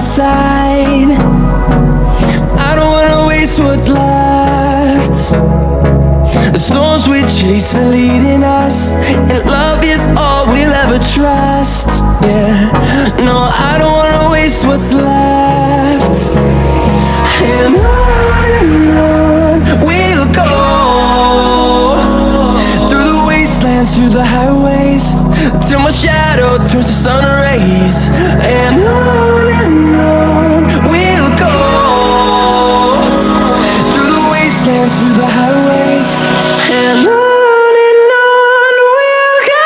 side. I don't wanna waste what's left. The storms we chase are leading us, and love is all we'll ever trust. Yeah, no, I don't wanna waste what's left. And on we'll go, through the wastelands, through the highways, till my shadow turns to sun rays. And on we'll go, through the wastelands, through the highways, and on we'll go.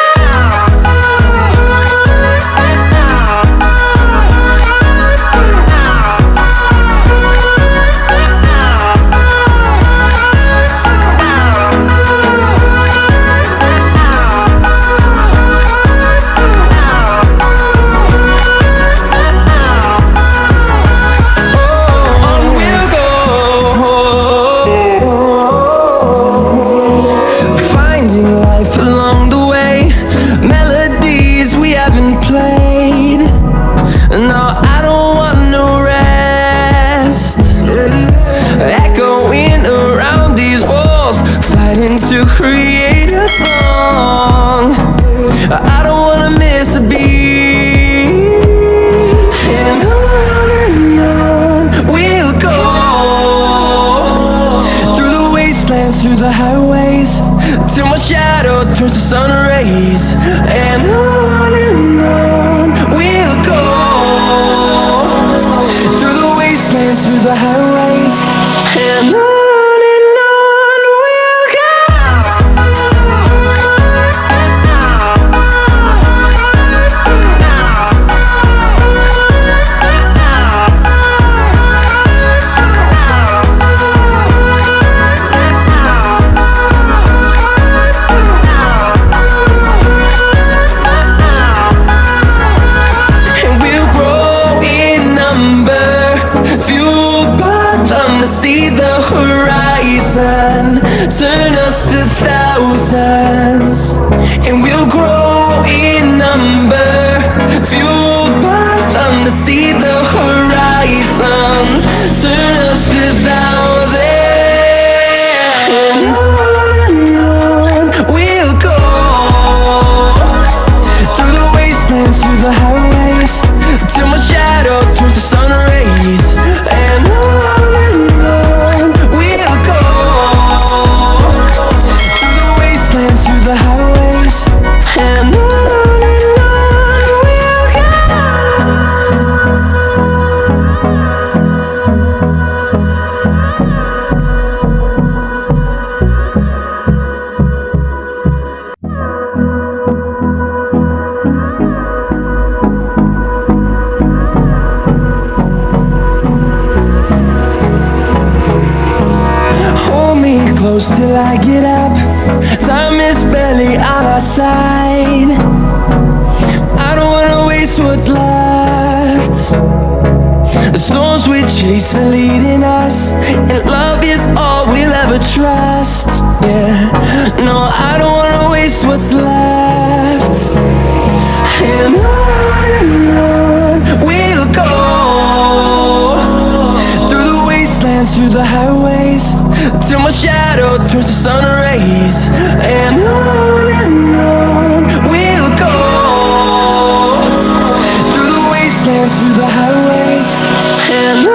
To create a song, I don't wanna miss a beat. And on we'll go, through the wastelands, through the highways, till my shadow turns to sun rays. And on we'll go, through the wastelands, through the highways, and on. See the horizon turn us to thousands, and we'll grow in number, fueled by them. To see the horizon turn us to thousands, and on we'll go, through the wastelands, through the highways, till my shadow turns to sun rays. And on through the highways, and on we'll go. Hold me close till I get up. Time is barely on our side. I don't wanna waste what's left. The storms we chase are leading us, and love is all we'll ever trust. Yeah, no, I don't wanna waste what's left. And on we'll go, through the wastelands, through the highways, till my shadow turns to sun rays. And on we'll go, through the wastelands, through the highways, and on.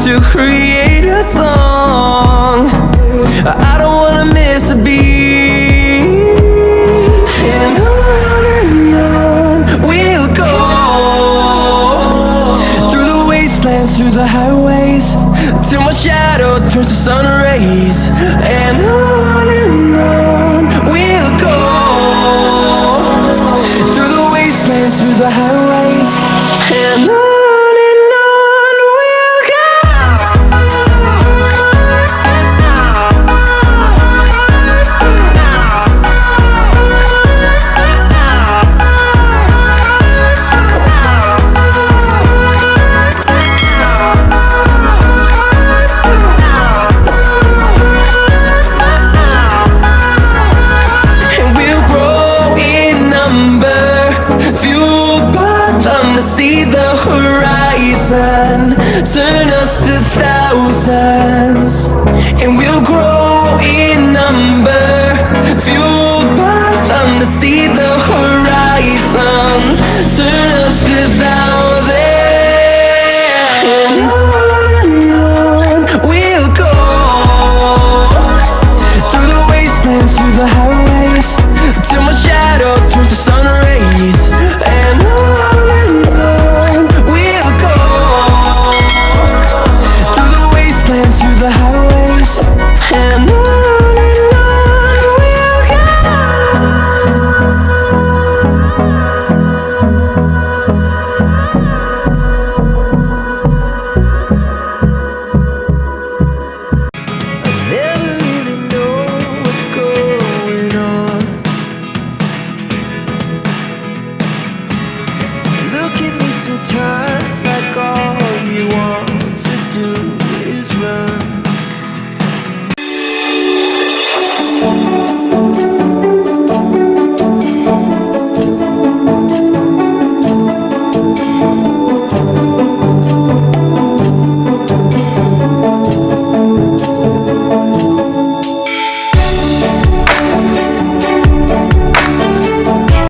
To create a song, I don't wanna miss a beat. And on we'll go, through the wasteland, wastelands, through the highways, till my shadow turns to sun rays. And on we'll go, through the wastelands, through the highways, and on we'll go. See the horizon, turn us to thousands, and we'll grow in numbers.